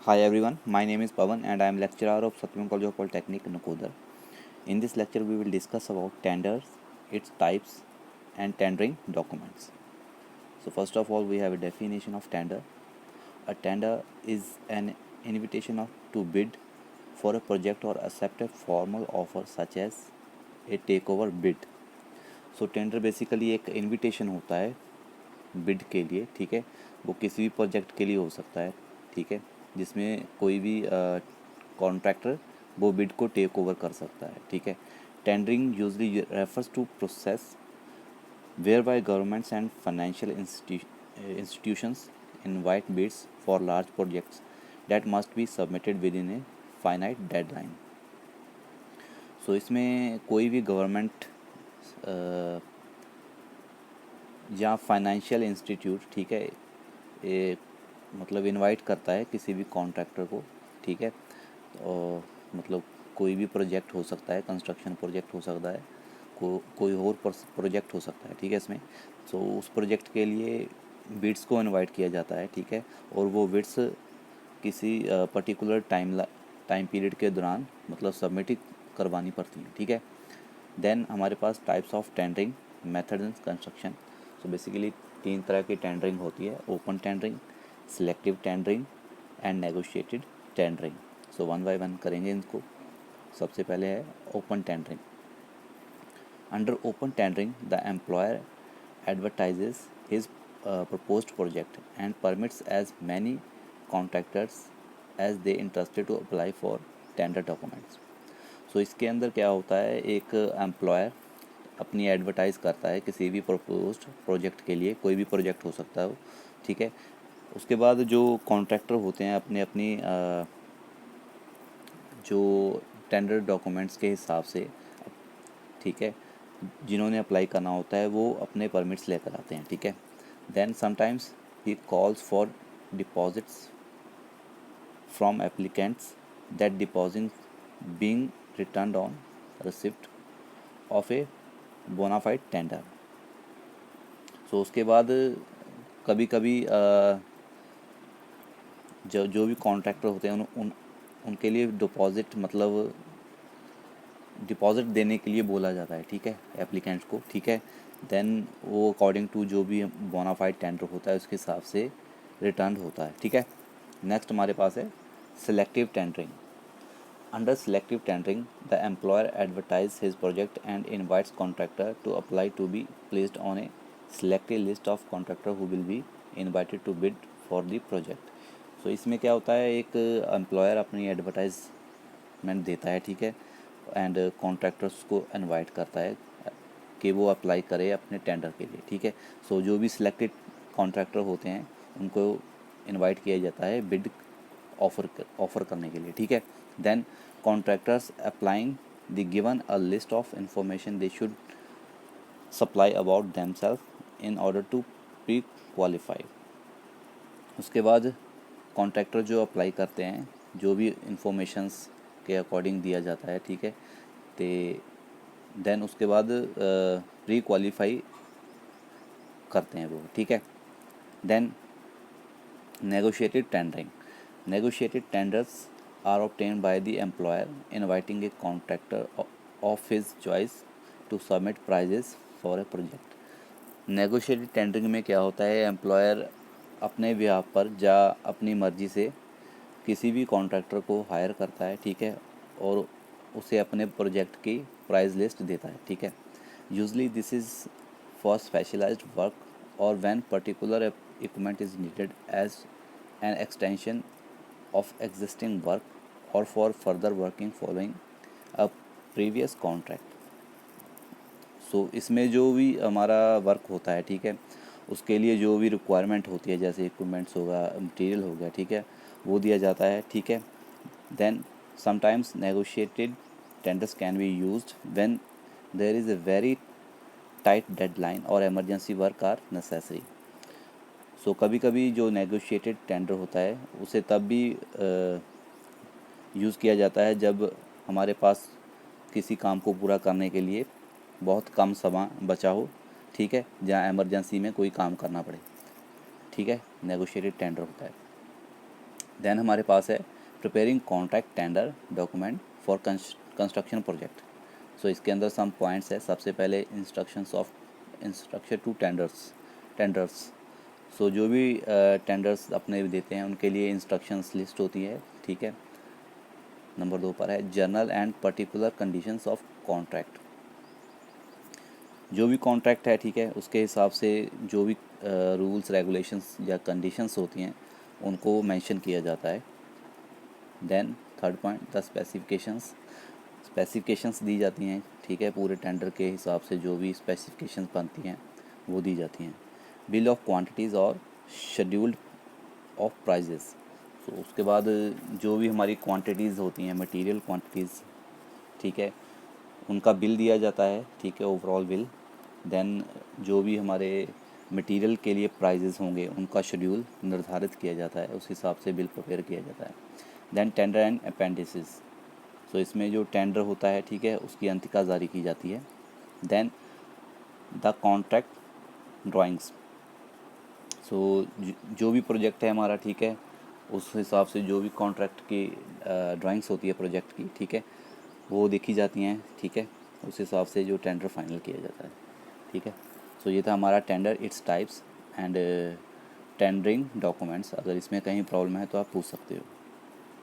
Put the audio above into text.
Hi everyone, my name is Pawan and I am lecturer of Satyam College of Polytechnic, Nakodar. In this lecture, we will discuss about tenders, its types, and tendering documents. So first of all, we have a definition of tender. A tender is an invitation to bid for a project or accept a formal offer such as a takeover bid. So tender basically एक invitation होता है bid के लिए, ठीक है। वो किसी भी प्रोजेक्ट के लिए हो सकता है, ठीक है, जिसमें कोई भी कॉन्ट्रैक्टर वो बिड को टेक ओवर कर सकता है, ठीक है। Tendering usually refers to process whereby governments and financial institutions invite bids for large projects that must be submitted within a finite deadline. So इसमें कोई भी गवर्नमेंट या फाइनेंशियल इंस्टीट्यूट, ठीक है, ये मतलब इनवाइट करता है किसी भी कॉन्ट्रैक्टर को, ठीक है। और मतलब कोई भी प्रोजेक्ट हो सकता है, कंस्ट्रक्शन प्रोजेक्ट हो सकता है, कोई और प्रोजेक्ट हो सकता है, ठीक है इसमें। तो उस प्रोजेक्ट के लिए बिड्स को इनवाइट किया जाता है, ठीक है। और वो बिड्स किसी पर्टिकुलर टाइम पीरियड के दौरान मतलब सबमिट करवानी पड़ती हैं, ठीक है। देन हमारे पास types of tendering method in construction. So basically 3 तरह की टेंडरिंग होती है: open tendering, selective tendering and negotiated tendering. So one by one करेंगे इनको। सबसे पहले है open tendering. Under open tendering the employer advertises his proposed project and permits as many contractors as they interested to apply for tender documents. सो इसके अंदर क्या होता है, एक एम्प्लॉयर अपनी एडवर्टाइज़ करता है किसी भी प्रपोज्ड प्रोजेक्ट के लिए, कोई भी प्रोजेक्ट हो सकता है वो, ठीक है। उसके बाद जो कॉन्ट्रैक्टर होते हैं अपने अपनी जो टेंडर डॉक्यूमेंट्स के हिसाब से, ठीक है, जिन्होंने अप्लाई करना होता है वो अपने परमिट्स लेकर आते हैं, ठीक है। Then sometimes he calls for deposits from applicants that deposit being returned on receipt of a bona fide tender. So उसके बाद कभी कभी जो भी कॉन्ट्रैक्टर होते हैं उनके लिए डिपॉजिट मतलब डिपॉजिट देने के लिए बोला जाता है, ठीक है, एप्लीकेंट्स को, ठीक है। देन वो अकॉर्डिंग टू जो भी बोनाफाइड टेंडर होता है उसके हिसाब से रिटर्न होता है, ठीक है। नेक्स्ट हमारे पास है selective tendering. Under selective tendering the employer advertise his project and invites contractor to apply to be placed on a selected list of contractor who will be invited to bid for the project. So इसमें क्या होता है, एक employer अपनी advertisement देता है, ठीक है, एंड कॉन्ट्रैक्टर्स को इनवाइट करता है कि वो अप्लाई करे अपने टेंडर के लिए, ठीक है। सो जो भी सिलेक्टेड कॉन्ट्रैक्टर होते हैं उनको इनवाइट किया जाता है बिड ऑफर करने के लिए, ठीक है। Then contractors applying the given a list of information they should supply about themselves in order to pre qualify. उसके बाद कॉन्ट्रैक्टर जो अप्लाई करते हैं जो भी इंफॉर्मेशंस के अकॉर्डिंग दिया जाता है, ठीक है, तो देन उसके बाद प्री क्वालिफाई करते हैं वो, ठीक है। Then negotiated tendering. Negotiated tenders are obtained by the employer inviting a contractor of his choice to submit prices for a project. Negotiated tendering में क्या होता है, एम्प्लॉयर अपने बिहाफ पर या अपनी मर्जी से किसी भी कॉन्ट्रैक्टर को हायर करता है, ठीक है, और उसे अपने प्रोजेक्ट की प्राइस लिस्ट देता है, ठीक है। Usually this is for specialized work और when particular equipment is needed as an extension of existing work और for further working following a previous contract. So इसमें जो भी हमारा वर्क होता है, ठीक है, उसके लिए जो भी रिक्वायरमेंट होती है जैसे इक्विपमेंट्स होगा, मटेरियल हो गया, ठीक है, वो दिया जाता है, ठीक है। Then sometimes negotiated tenders can be used when there is a very tight deadline और emergency work are necessary. So कभी कभी जो नेगोशिएटेड टेंडर होता है उसे तब भी यूज़ किया जाता है जब हमारे पास किसी काम को पूरा करने के लिए बहुत कम समय बचा हो, ठीक है, जहाँ इमरजेंसी में कोई काम करना पड़े, ठीक है, नेगोशिएटेड टेंडर होता है। देन हमारे पास है preparing contract tender document for construction project. So इसके अंदर सम पॉइंट्स है। सबसे पहले इंस्ट्रक्शन टू टेंडर्स। सो जो भी टेंडर्स अपने देते हैं उनके लिए इंस्ट्रक्शंस लिस्ट होती है, ठीक है। नंबर 2 पर है general and particular conditions of contract. जो भी कॉन्ट्रैक्ट है, ठीक है, उसके हिसाब से जो भी रूल्स रेगुलेशंस या कंडीशंस होती हैं उनको मेंशन किया जाता है। Then third point the specifications दी जाती हैं, ठीक है। पूरे टेंडर के हिसाब से जो भी स्पेसिफिकेशंस बनती हैं वो दी जाती हैं। बिल ऑफ क्वांटिटीज़ और शेड्यूल्ड ऑफ प्राइजेस। तो उसके बाद जो भी हमारी क्वांटिटीज़ होती हैं, मटेरियल क्वांटिटीज़, ठीक है, उनका बिल दिया जाता है, ठीक है, ओवरऑल बिल। देन जो भी हमारे मटेरियल के लिए प्राइजेस होंगे उनका शेड्यूल निर्धारित किया जाता है, उस हिसाब से बिल प्रिपेयर किया जाता है। Then tender and appendices. So इसमें जो टेंडर होता है, ठीक है, उसकी अंतिका जारी की जाती है। Then the contract drawings. So जो भी प्रोजेक्ट है हमारा, ठीक है, उस हिसाब से जो भी कॉन्ट्रैक्ट की ड्राइंग्स होती है प्रोजेक्ट की, ठीक है, वो देखी जाती हैं, ठीक है। उस हिसाब से जो टेंडर फाइनल किया जाता है, ठीक है। सो ये था हमारा tender, its types and tendering documents. अगर इसमें कहीं प्रॉब्लम है तो आप पूछ सकते हो।